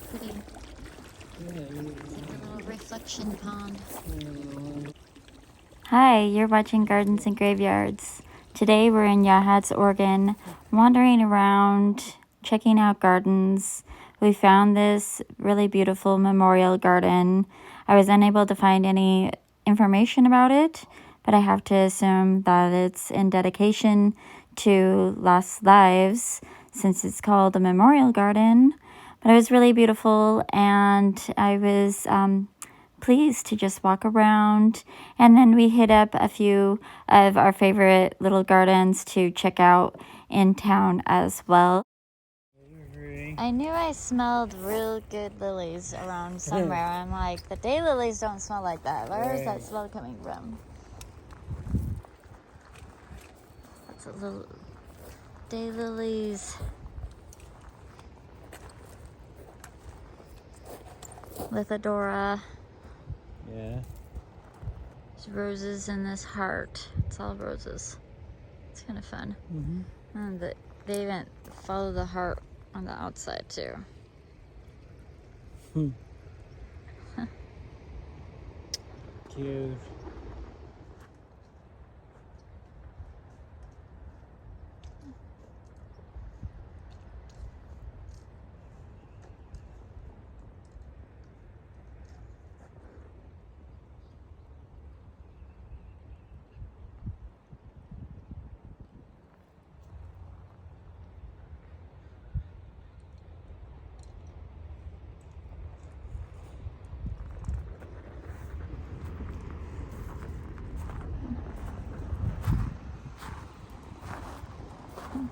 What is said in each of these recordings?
Pretty. It's like a little reflection pond. Hi, you're watching Gardens and Graveyards. Today we're in Yachats, Oregon, wandering around, checking out gardens. We found this really beautiful memorial garden. I was unable to find any information about it, but I have to assume that it's in dedication to lost lives since it's called a memorial garden. But it was really beautiful, and I was pleased to just walk around. And then we hit up a few of our favorite little gardens to check out in town as well. I knew I smelled real good lilies around somewhere. I'm like, the daylilies don't smell like that. Where is that smell coming from? That's a little daylilies. With Adora. Yeah. There's roses in this heart. It's all roses. It's kind of fun. Mm-hmm. And they even follow the heart on the outside too. Cute.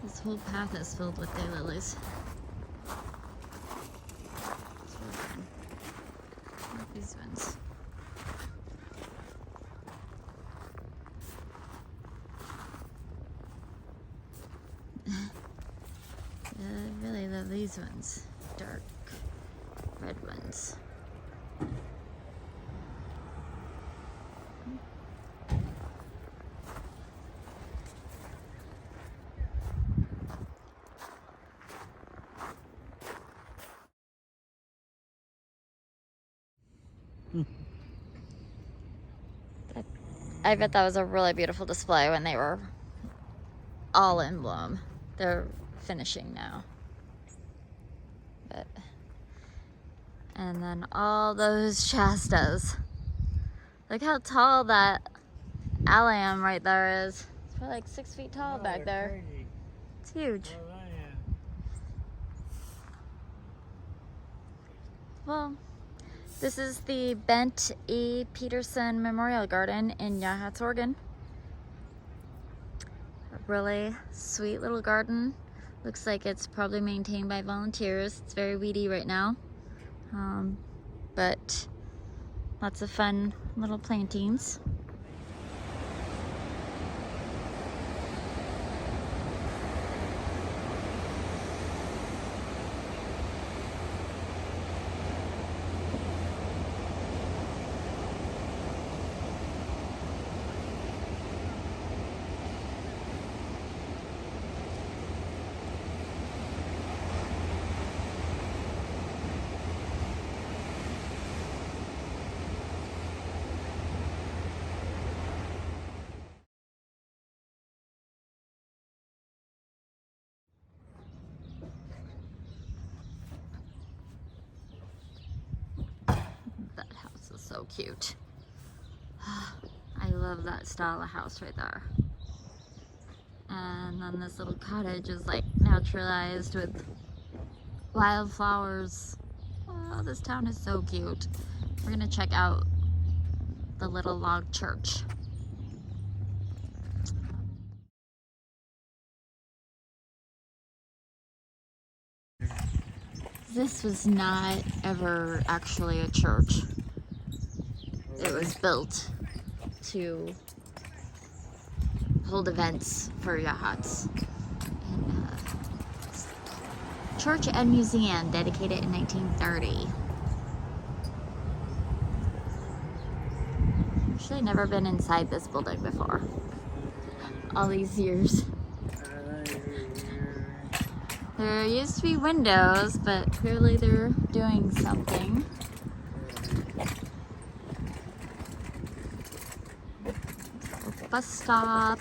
This whole path is filled with daylilies. It's really fun. I like these ones. I really love these ones. Dark red ones. I bet that was a really beautiful display when they were all in bloom. They're finishing now. And then all those Shastas. Look how tall that allium right there is. It's probably like 6 feet tall back there. Crazy. It's huge. Oh, yeah. Well, this is the Bent E. Peterson Memorial Garden in Yachats, Oregon. A really sweet little garden. Looks like it's probably maintained by volunteers. It's very weedy right now. But lots of fun little plantings. That house is so cute. I love that style of house right there. And then this little cottage is like naturalized with wildflowers. Oh, this town is so cute. We're gonna check out the little log church. This was not ever actually a church. It was built to hold events for Yachats. And, church and museum dedicated in 1930. Actually, never been inside this building before. All these years. There used to be windows, but clearly they're doing something. Bus stop.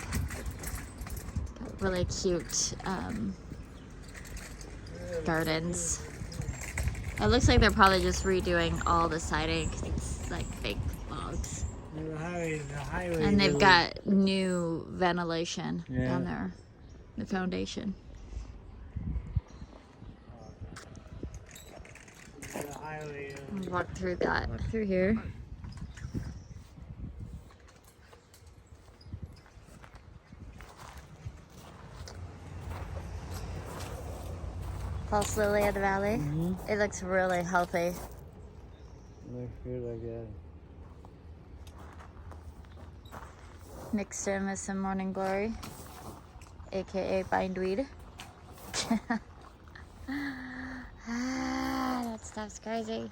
Got really cute gardens. It looks like they're probably just redoing all the siding 'cause it's like fake logs. The highway And they've got new ventilation down there, the foundation. The highway. We'll walk through that, through here. False lily of the valley. It looks really healthy. Looks good like that. Mixed in with some morning glory, aka bindweed. That stuff's crazy.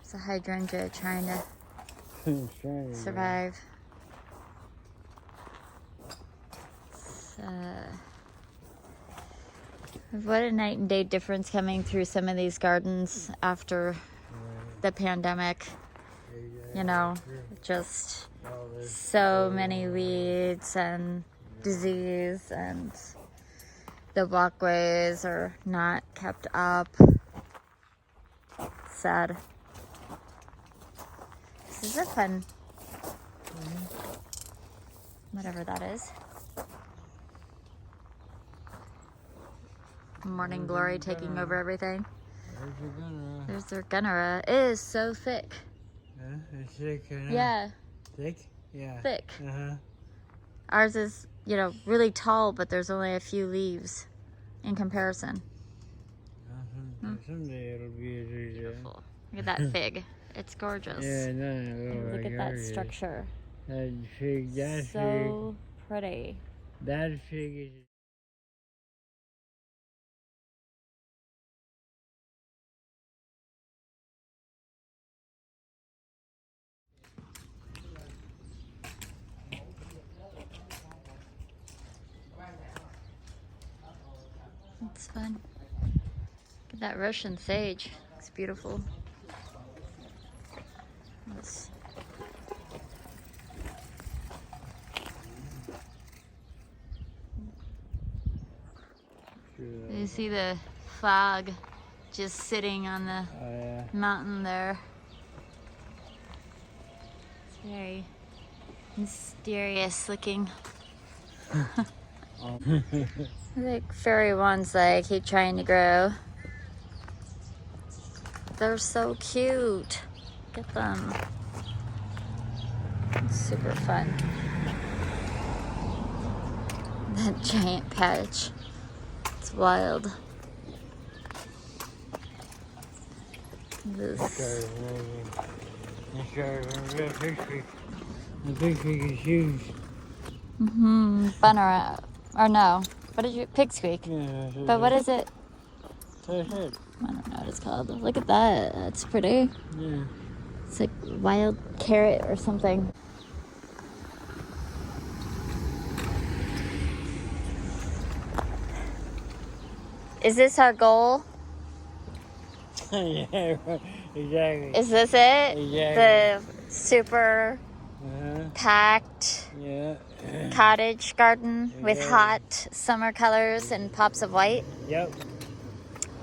It's a hydrangea trying to survive. What a night and day difference coming through some of these gardens after the pandemic. You know, just so many weeds and disease, and the walkways are not kept up. Sad. This is a fun, whatever that is. Morning glory taking over everything. There's their gunnera. It is so thick. It's thick. Yeah. Thick? Yeah. Thick. Uh-huh. Ours is, you know, really tall, but there's only a few leaves in comparison. Someday it'll be Beautiful. Look at that fig. It's gorgeous. Yeah, no. And look at that structure. That fig, So pretty. That fig is... It's fun. Look at that Russian sage. It's beautiful. Let's... You see the fog just sitting on the mountain there. It's very mysterious looking. Like fairy ones that I keep trying to grow. They're so cute. Look at them. It's super fun. That giant patch. It's wild. This. The big fig is huge. Bunner, or no. What did you, Pig's Creek? Yeah, But what is it? That's it. I don't know what it's called. Look at that. That's pretty. Yeah. It's like wild carrot or something. Is this our goal? Yeah, right. Exactly. Is this it? Exactly. The super packed cottage garden with hot summer colors and pops of white? Yep.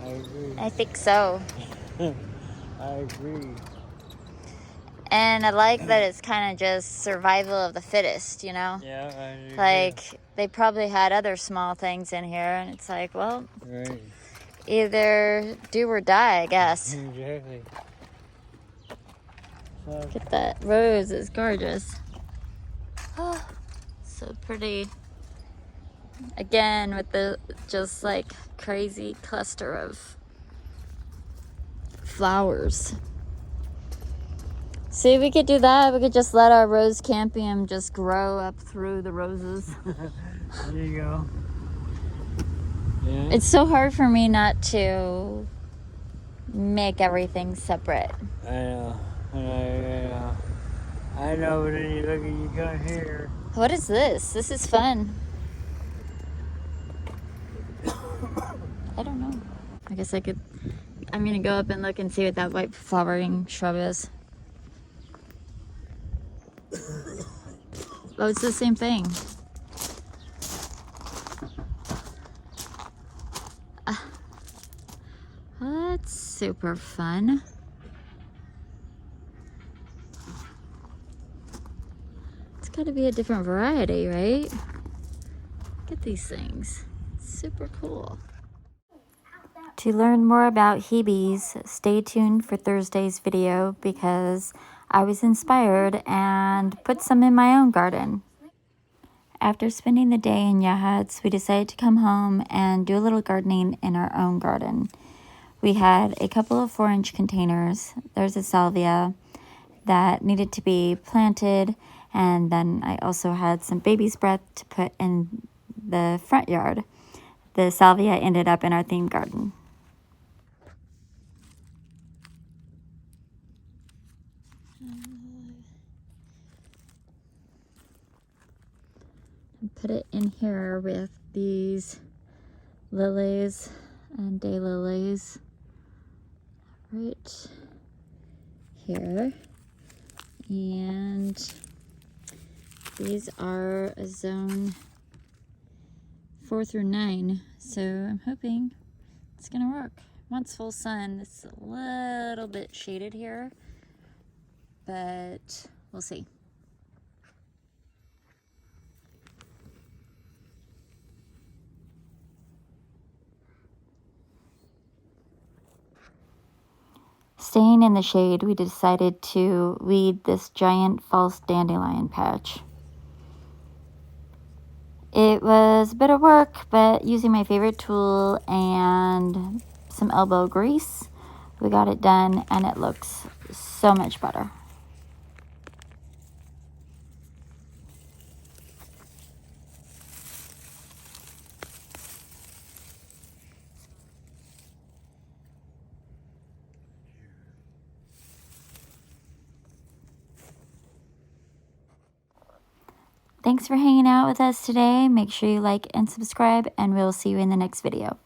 I agree. I think so. I agree. And I like that it's kind of just survival of the fittest, you know? Yeah, I agree. Like, they probably had other small things in here, and it's like, well, Right. either do or die, I guess. Exactly. So, Look at that rose, is gorgeous. Oh, so pretty. Again, with the just like crazy cluster of flowers. See, we could do that. We could just let our rose campium just grow up through the roses. there you go. Yeah. It's so hard for me not to make everything separate. I know. I I know, but then you look and you come here. What is this? This is fun. I don't know. I guess I'm gonna go up and look and see what that white flowering shrub is. Oh, it's the same thing. That's super fun. It's gotta be a different variety, right? Look at these things. Super cool. To learn more about Hebes, stay tuned for Thursday's video because I was inspired and put some in my own garden. After spending the day in Yachats, we decided to come home and do a little gardening in our own garden. We had a couple of 4-inch containers. There's a salvia that needed to be planted, and then I also had some baby's breath to put in the front yard. The salvia ended up in our theme garden. Put it in here with these lilies and daylilies right here, and these are a zone 4 through 9, so I'm hoping it's gonna work. Once full sun, it's a little bit shaded here, but we'll see. Staying in the shade, we decided to weed this giant false dandelion patch. It was a bit of work, but using my favorite tool and some elbow grease, we got it done, and it looks so much better. Thanks for hanging out with us today. Make sure you like and subscribe, and we'll see you in the next video.